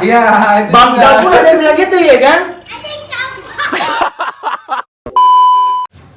Iya, itu Bangga juga. pun ada yang bilang gitu ya kan?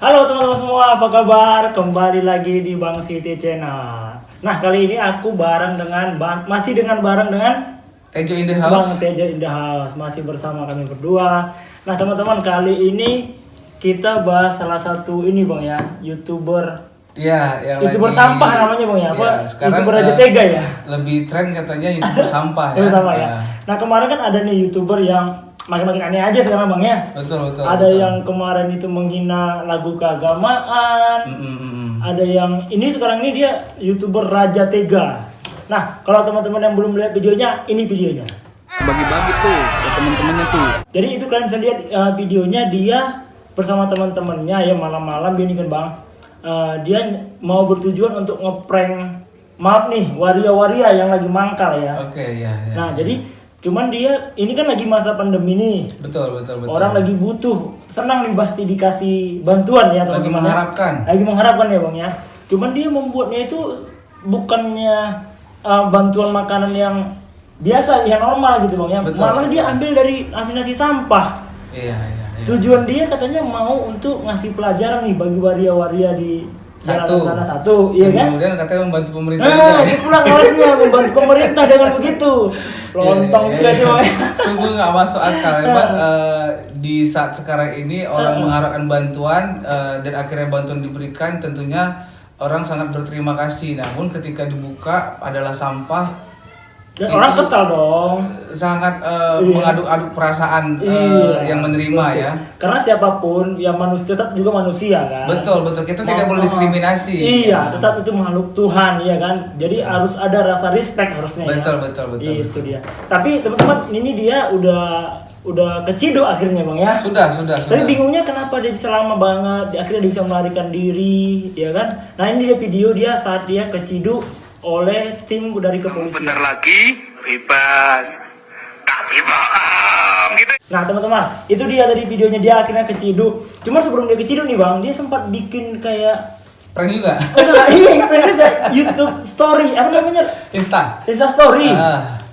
Halo teman-teman semua, apa kabar? Kembali lagi di Bang City Channel. Nah, kali ini aku bareng dengan Tejo in the Bang house. Tejo in the house, masih bersama kami berdua. Nah, teman-teman, kali ini kita bahas salah satu ini Bang ya, YouTuber. Iya, yang YouTuber lagi- sampah namanya Bang ya, apa? Iya, sekarang, YouTuber aja tega ya. Lebih tren katanya YouTuber sampah ya. Terutama ya. Iya. Nah, kemarin kan ada nih YouTuber yang makin aneh aja sekarang Bang ya. Betul. Ada betul. yang kemarin itu menghina lagu keagamaan. Ada yang ini sekarang ini dia YouTuber Raja Tega. Nah, kalau teman-teman yang belum lihat videonya, ini videonya. Bagi-bagi tuh ke temen-temennya tuh. Jadi itu kalian bisa lihat videonya dia bersama teman-temannya ya malam-malam dia nih kan Bang. Dia mau bertujuan untuk ngeprank, maaf nih, waria-waria yang lagi mangkal ya. Oke, iya. Nah, jadi cuman dia ini kan lagi masa pandemi nih. Betul. Orang lagi butuh, senang nih pasti dikasih bantuan ya Lagi teman-teman. mengharapkan. Lagi mengharapkan ya Bang ya. Cuman dia membuatnya itu bukannya bantuan makanan yang biasa, yang normal gitu Bang ya. Betul, Malah dia betul. ambil dari nasi-nasi sampah. Iya. Tujuan dia katanya mau untuk ngasih pelajaran nih bagi waria-waria di Satu. jalanan sana satu, iya kan? Kemudian katanya membantu pemerintah Nah, juga. dia pulang harusnya membantu pemerintah dengan begitu. Lontong Iya, juga iya. dia Bang ya. Sungguh nggak masuk akal. Memang di saat sekarang ini orang mengharapkan bantuan dan akhirnya bantuan diberikan, tentunya orang sangat berterima kasih. Namun ketika dibuka adalah sampah, Dan itu orang kesal dong. sangat Iya. mengaduk-aduk perasaan yang menerima betul. ya. Karena siapapun yang manusia tetap juga manusia kan. Betul. Kita tidak boleh diskriminasi. Iya, tetap itu makhluk Tuhan ya kan. Jadi harus ada rasa respect harusnya Betul. ya. Itu dia. Tapi teman-teman ini dia udah keciduk akhirnya Bang ya. Sudah. Tapi bingungnya kenapa dia bisa lama banget, akhirnya dia bisa melarikan diri, ya kan? Nah ini dia video dia saat dia keciduk oleh tim dari kepolisian. Bentar lagi bebas, tapi bohong gitu. Nah teman-teman, itu dia tadi videonya dia akhirnya keciduk. Cuma sebelum dia keciduk nih Bang, dia sempat bikin kayak Prank juga. iya, juga YouTube story, apa namanya? Insta story.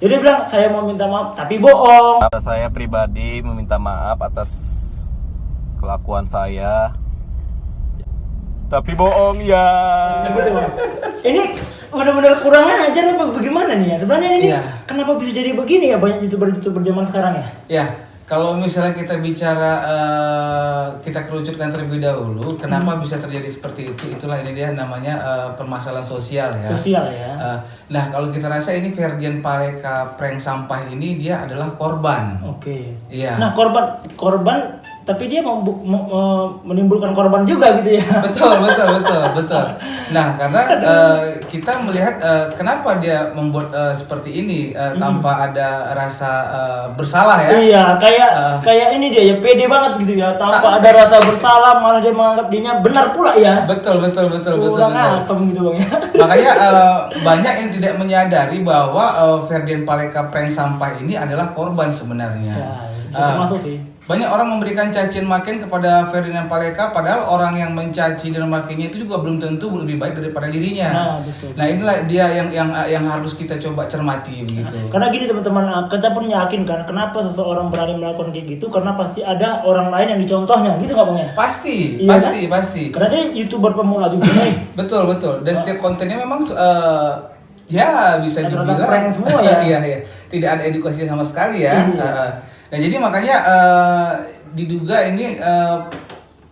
Jadi dia bilang saya mau minta maaf tapi bohong. Saya pribadi meminta maaf atas kelakuan saya. Tapi bohong ya. Gitu, Bang. Ini benar-benar kurang ajar apa bagaimana nih ya? Sebenarnya ini Iya. kenapa bisa jadi begini ya banyak YouTuber zaman sekarang ya? Ya, kalau misalnya kita bicara kita kerucutkan terlebih dahulu, kenapa bisa terjadi seperti itu? Itulah ini dia namanya permasalahan sosial ya. Sosial ya. Nah, kalau kita rasa ini Ferdian Paleka prank sampah ini dia adalah korban. Oke. Iya. Nah korban tapi dia menimbulkan korban juga gitu ya. Betul. Nah, karena kita melihat kenapa dia membuat seperti ini tanpa ada rasa bersalah ya. Iya, kayak ini dia ya pede banget gitu ya, tanpa ada rasa bersalah malah dia menganggap dirinya benar pula ya. Betul. Kurang asem gitu Bang ya. Makanya banyak yang tidak menyadari bahwa Ferdian Paleka prank sampah ini adalah korban sebenarnya. Ya, bisa termasuk sih. Banyak orang memberikan cacian makian kepada Ferdinand Paleka, padahal orang yang mencaci dan makiannya itu juga belum tentu lebih baik daripada dirinya. Nah, betul. Nah, inilah dia yang harus kita coba cermati begitu. Karena gini teman-teman, kita pun yakin kan kenapa seseorang berani melakukan kayak gitu, karena pasti ada orang lain yang dicontohnya, gitu nggak Bang ya? Pasti. Iya kan? Pasti. Karena dia YouTuber pemula juga nih. Betul. Dan setiap kontennya memang ya bisa Rata-rata dibilang prank semua ya. iya. Tidak ada edukasi sama sekali ya. Iya. Nah, jadi makanya diduga ini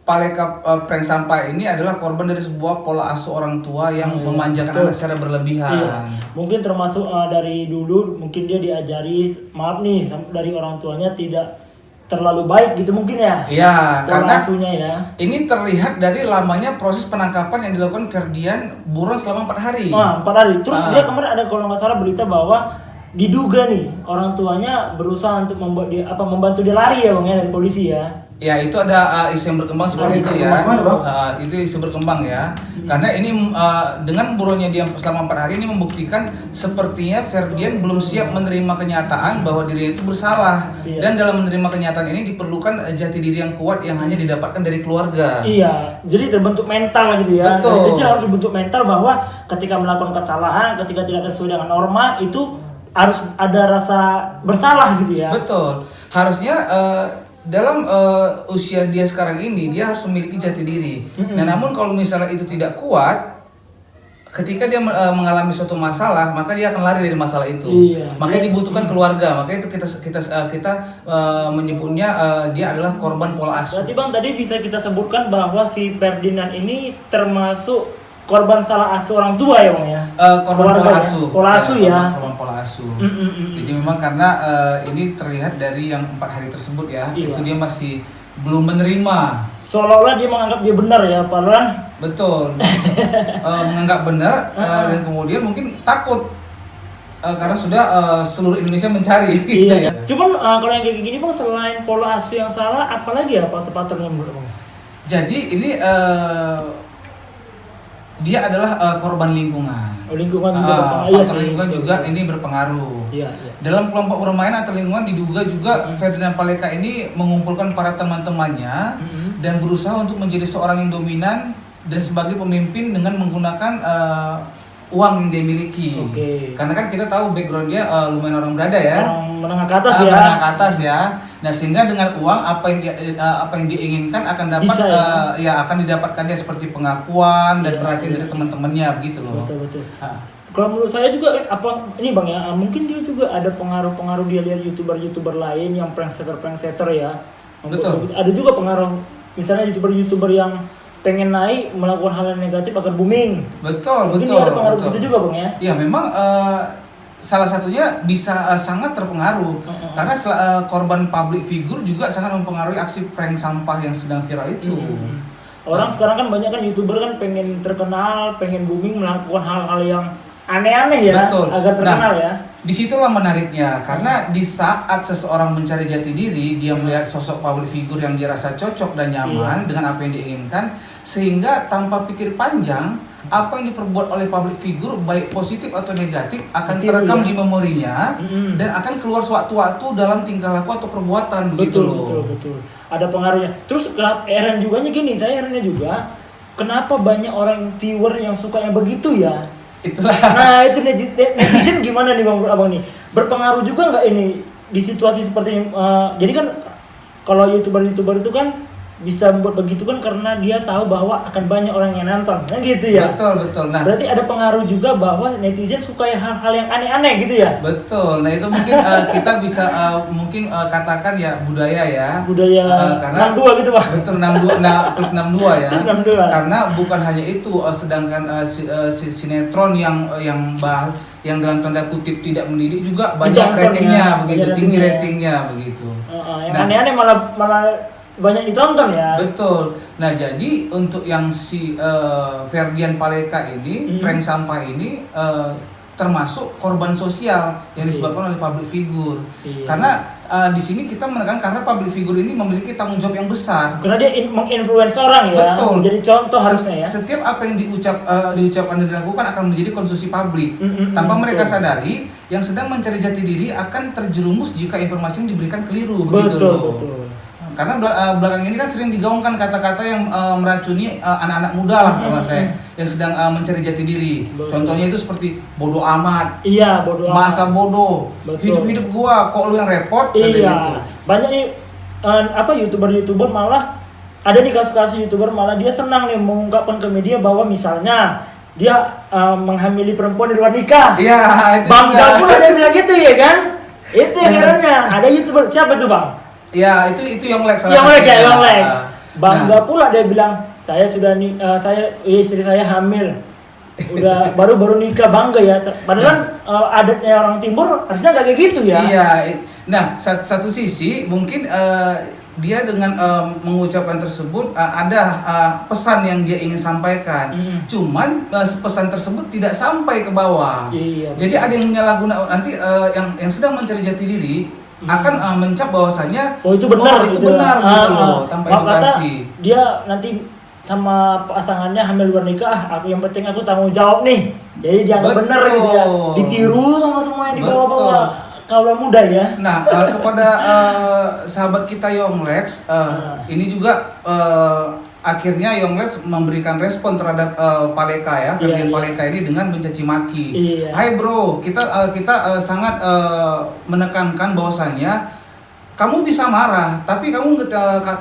Paleka prank sampah ini adalah korban dari sebuah pola asuh orang tua yang memanjakan betul. anak secara berlebihan. Iya. Mungkin termasuk dari dulu mungkin dia diajari maaf nih dari orang tuanya tidak terlalu baik gitu mungkin ya. Iya, Pola karena asuhnya ya. ini terlihat dari lamanya proses penangkapan yang dilakukan Ferdian buron selama 4 hari. Nah, 4 hari. Terus dia kemarin ada kalau nggak salah berita bahwa diduga nih orang tuanya berusaha untuk membantu dia lari ya Bang ya dari polisi ya. Ya, itu ada isu yang berkembang seperti itu ya. Itu isu berkembang ya. Karena ini dengan buronnya dia selama 4 hari ini membuktikan sepertinya Ferdian belum siap menerima kenyataan bahwa dirinya itu bersalah. Iya. Dan dalam menerima kenyataan ini diperlukan jati diri yang kuat yang hanya didapatkan dari keluarga. Iya, jadi terbentuk mental gitu ya. Betul. Dari kecil harus dibentuk mental bahwa ketika melakukan kesalahan, ketika tidak sesuai dengan norma itu harus ada rasa bersalah gitu ya. Betul. Harusnya dalam usia dia sekarang ini dia harus memiliki jati diri. Nah, namun kalau misalnya itu tidak kuat, ketika dia mengalami suatu masalah, maka dia akan lari dari masalah itu. Iya. Makanya dibutuhkan keluarga. Makanya itu kita menyebutnya dia adalah korban pola asuh. Berarti Bang tadi bisa kita sebutkan bahwa si Ferdinand ini termasuk korban salah asuh orang tua ya Bang ya? Korban Keluarga pola ya? asuh. Pola asuh ya. Korban pola asuh. Jadi memang karena ini terlihat dari yang 4 hari tersebut ya, Iya. itu dia masih belum menerima. Seolah-olah dia menganggap dia benar ya, padahal Betul. Menganggap benar dan kemudian mungkin takut karena sudah seluruh Indonesia mencari. gitu iya. ya. Cuman kalau yang kayak gini Bang, selain pola asuh yang salah, apalagi ya pattern-pattern yang menurut Bang? Jadi ini dia adalah korban lingkungan. Lingkungan juga berpengaruh. Iya Faktor sih, lingkungan betul. juga ini berpengaruh. Iya. Dalam kelompok bermain atau lingkungan diduga juga Ferdinand Paleka ini mengumpulkan para teman-temannya dan berusaha untuk menjadi seorang yang dominan dan sebagai pemimpin dengan menggunakan uang yang dia miliki. Oke. Karena kan kita tahu background dia lumayan orang berada ya. Orang menengah ke atas ya. Menengah ke atas ya. Nah, sehingga dengan uang apa yang dia inginkan akan dapat Bisa, ya? akan didapatkan dia seperti pengakuan dan Iya, perhatian iya. dari teman-temannya begitu loh. Betul. Ah. Kalau menurut saya juga ini Bang ya, mungkin dia juga ada pengaruh dia lihat youtuber lain yang prankster ya. Betul. Ada juga pengaruh, misalnya youtuber yang pengen naik melakukan hal yang negatif agar booming. Betul, Mungkin betul. dia ada pengaruh betul. itu juga Bang ya. Ya memang salah satunya bisa sangat terpengaruh karena korban public figure juga sangat mempengaruhi aksi prank sampah yang sedang viral itu. Orang sekarang kan banyak kan youtuber kan pengen terkenal, pengen booming melakukan hal-hal yang aneh-aneh ya, Betul. agar terkenal ya. Disitulah menariknya karena di saat seseorang mencari jati diri, dia melihat sosok public figure yang dirasa cocok dan nyaman dengan apa yang diinginkan, sehingga tanpa pikir panjang apa yang diperbuat oleh public figure baik positif atau negatif akan Betul, terekam ya. di memorinya dan akan keluar sewaktu-waktu dalam tingkah laku atau perbuatan begitu loh. Betul. Ada pengaruhnya. Terus heran juga gini, saya herannya juga kenapa banyak orang viewer yang suka yang begitu ya? Itulah. Nah itu netizen gimana nih Bang Abang nih? Berpengaruh juga nggak ini di situasi seperti ini? Jadi kan kalau youtuber itu kan bisa membuat begitu kan karena dia tahu bahwa akan banyak orang yang nonton, kan gitu ya? Betul. Nah, Berarti ada pengaruh juga bahwa netizen suka hal-hal yang aneh-aneh gitu ya? betul. Nah, itu mungkin kita bisa mungkin katakan ya budaya ya. Budaya karena 62 gitu Pak? Betul, 62 plus 62 ya. Plus 62. Karena bukan hanya itu, sedangkan sinetron yang dalam tanda kutip tidak mendidik juga banyak Ditonton ratingnya ya, begitu, banyak tinggi ratingnya. ratingnya begitu. Yang Nah, aneh-aneh malah banyak ditonton ya? betul. Nah, jadi untuk yang si Ferdian Paleka ini, prank sampah ini termasuk korban sosial yang disebabkan oleh public figure. Iya. Karena di sini kita menekan karena public figure ini memiliki tanggung jawab yang besar. Karena dia menginfluence orang ya, Betul. menjadi contoh harusnya ya. Setiap apa yang diucapkan dan dilakukan akan menjadi konsumsi publik. Tanpa mereka betul. sadari, yang sedang mencari jati diri akan terjerumus jika informasi yang diberikan keliru. Begitu loh. Betul. Karena belakang ini kan sering digaungkan kata-kata yang meracuni anak-anak muda lah kalau saya yang sedang mencari jati diri. Betul. Contohnya itu seperti bodoh amat, Iya, bodoh amat. masa bodoh, Betul. hidup gua kok lu yang repot. Kata Iya. gitu. Banyak nih youtuber malah ada nih kasus-kasus youtuber malah dia senang nih mengungkapkan ke media bahwa misalnya dia menghamili perempuan di luar nikah. Iya, itu Bangga juga. pula dia bilang gitu ya kan? Itu yang herannya. Ada youtuber siapa tuh Bang? Ya, itu Yonglek salah Yonglek ya, satunya. Yonglek. Bangga Nah, pula dia bilang, saya sudah istri saya hamil. Udah baru nikah, bangga ya. Padahal adatnya orang timur harusnya gak kayak gitu ya. Iya. Nah, satu sisi mungkin dia dengan mengucapkan tersebut ada pesan yang dia ingin sampaikan. Cuman pesan tersebut tidak sampai ke bawah. Iya. Jadi ada yang menyalahgunakan nanti yang sedang mencari jati diri akan mencap bahwasanya itu benar itu gitu. benar gitu loh tanpa Kata edukasi. dia nanti sama pasangannya hamil luar nikah, aku yang penting aku tanggung jawab nih. Jadi dianggap benar gitu ya. Betul. Ditiru sama semua yang dibawa-bawa Betul. kaula muda ya. Nah, kepada sahabat kita Yonglex, ini juga akhirnya Yonglek memberikan respon terhadap Paleka ya, Ferdian Paleka ini dengan mencaci maki. Hai bro, kita sangat menekankan bahwasanya kamu bisa marah, tapi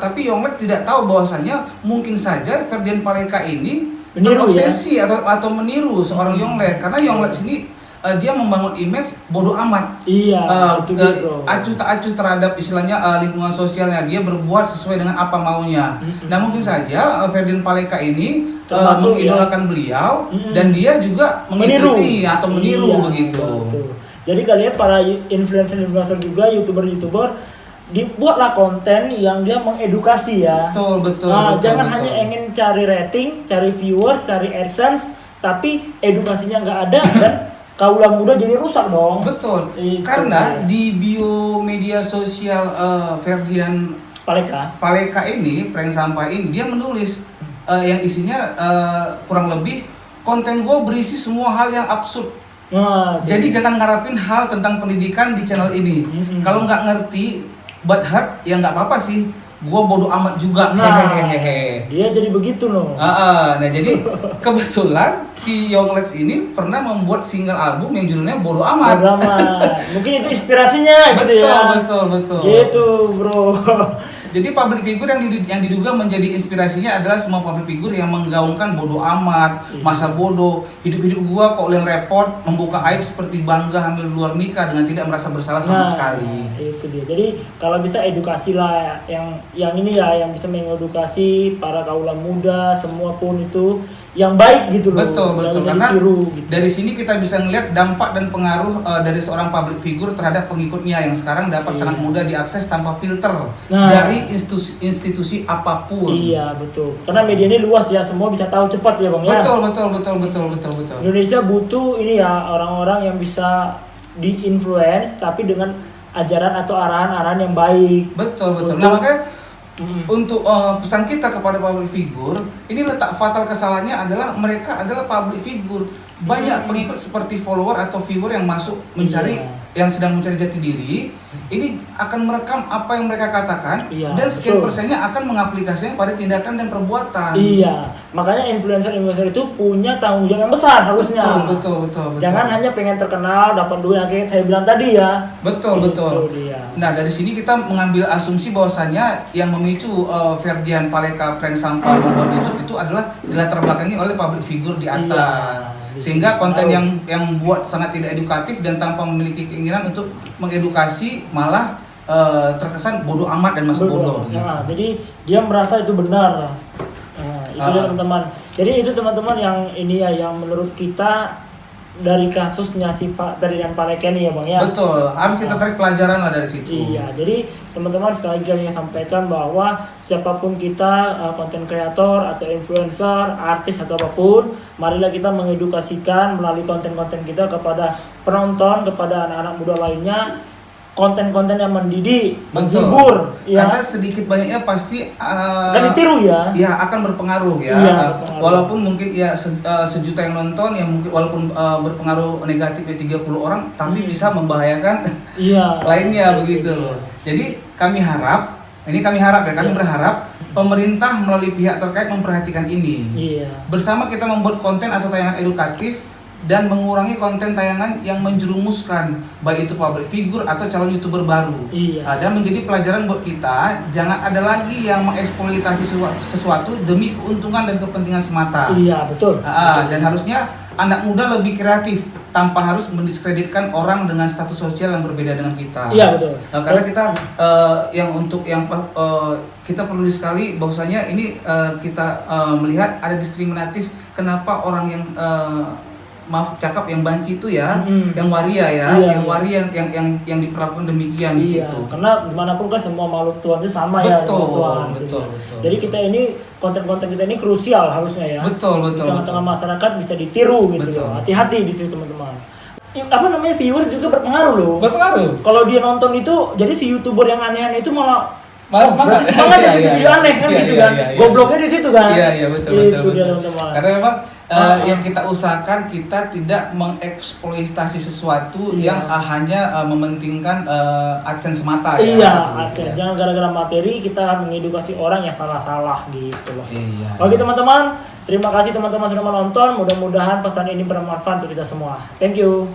tapi Yonglek tidak tahu bahwasanya mungkin saja Ferdian Paleka ini terobsesi atau meniru seorang Yonglek, karena Yonglek sini dia membangun image bodoh amat. Acuh tak acuh terhadap istilahnya lingkungan sosialnya, dia berbuat sesuai dengan apa maunya. Nah mungkin saja Ferdian Paleka ini mengidolakan beliau dan dia juga mengikuti atau meniru begitu. Betul. Jadi kalian para influencer juga, youtuber dibuatlah konten yang dia mengedukasi ya. Betul. Jangan hanya ingin cari rating, cari viewer, cari AdSense, tapi edukasinya nggak ada dan kaula muda jadi rusak dong. Betul. Karena di bio media sosial Ferdian Paleka ini, prank sampah ini, dia menulis yang isinya kurang lebih konten gue berisi semua hal yang absurd. Jadi jangan ngarapin hal tentang pendidikan di channel ini. Kalau nggak ngerti, but hurt ya nggak apa-apa sih. Gua bodoh amat juga. Dia jadi begitu loh. Nah jadi kebetulan si Yonglek ini pernah membuat single album yang judulnya Bodoh Amat. Mungkin itu inspirasinya gitu ya. Betul. Gitu bro. Jadi public figure yang diduga menjadi inspirasinya adalah semua public figure yang menggaungkan bodoh amat, masa bodoh, hidup gua kok yang repot, membuka aib seperti bangga hamil luar nikah dengan tidak merasa bersalah sama sekali. Itu dia. Jadi kalau bisa edukasi lah yang ini ya, yang bisa mengedukasi para kaula muda semua pun itu yang baik gitu loh. Betul. Karena gitu. Dari sini kita bisa ngelihat dampak dan pengaruh dari seorang public figure terhadap pengikutnya yang sekarang dapat sangat mudah diakses tanpa filter dari institusi apapun. Iya betul. Karena media ini luas ya, semua bisa tahu cepat ya bang ya. Betul. Indonesia butuh ini ya, orang-orang yang bisa di-influence tapi dengan ajaran atau arahan-arahan yang baik. Betul. Nah makanya untuk pesan kita kepada public figure, ini letak fatal kesalahannya adalah mereka adalah public figure. Banyak pengikut seperti follower atau viewer yang masuk mencari, yang sedang mencari jati diri, ini akan merekam apa yang mereka katakan dan sekian persennya akan mengaplikasikan pada tindakan dan perbuatan. Makanya influencer itu punya tanggung jawab yang besar harusnya. Betul. Jangan hanya pengen terkenal, dapat duit yang kayak saya bilang tadi ya. Betul. Nah dari sini kita mengambil asumsi bahwasannya yang memicu Ferdian Paleka prank sampah membuat YouTube itu adalah dilatar belakangi oleh public figure di atas. Sehingga konten yang buat sangat tidak edukatif dan tanpa memiliki keinginan untuk mengedukasi malah terkesan bodoh amat dan masuk bodoh. Jadi dia merasa itu benar. Itu teman-teman. Jadi itu teman-teman yang ini ya, yang menurut kita dari kasusnya si Pak Ferdian Paleka ini ya bang ya. Betul, harus kita tarik pelajaran lah dari situ. Jadi teman-teman sekali lagi kami sampaikan bahwa siapapun kita, konten kreator atau influencer, artis atau apapun, marilah kita mengedukasikan melalui konten-konten kita kepada penonton, kepada anak-anak muda lainnya, konten-konten yang mendidik, menghibur, karena sedikit banyaknya pasti akan ditiru ya. Akan berpengaruh ya. Walaupun mungkin sejuta yang nonton yang mungkin walaupun berpengaruh negatifnya 30 orang, tapi bisa membahayakan lainnya begitu loh. Jadi kami berharap pemerintah melalui pihak terkait memperhatikan ini. Bersama kita membuat konten atau tayangan edukatif dan mengurangi konten tayangan yang menjerumuskan, baik itu public figure atau calon YouTuber baru. Dan menjadi pelajaran buat kita, jangan ada lagi yang mengeksploitasi sesuatu demi keuntungan dan kepentingan semata. Betul. Dan harusnya anak muda lebih kreatif tanpa harus mendiskreditkan orang dengan status sosial yang berbeda dengan kita. Betul. Karena kita kita perlu sekali bahwasanya ini kita melihat ada diskriminatif. Kenapa orang yang yang banci itu ya, yang waria ya, yang diperlakukan demikian gitu. Karena dimanapun kan semua makhluk Tuhan itu sama betul. Jadi kita ini konten-konten kita ini krusial harusnya ya. Betul. Di tengah-tengah masyarakat bisa ditiru gitu loh. Hati-hati di situ teman-teman. Viewers juga berpengaruh loh. Kalau dia nonton itu, jadi si YouTuber yang aneh-aneh itu malah semangat video aneh kan gitu kan. Gobloknya di situ kan. Betul. Itu dia teman-teman. Karena memang Yang kita usahakan kita tidak mengeksploitasi sesuatu yang hanya mementingkan AdSense semata ya. Iya, AdSense. Jangan gara-gara materi kita mengedukasi orang yang salah-salah gitu loh. Iya. Oke teman-teman, terima kasih teman-teman sudah menonton. Mudah-mudahan pesan ini bermanfaat untuk kita semua. Thank you.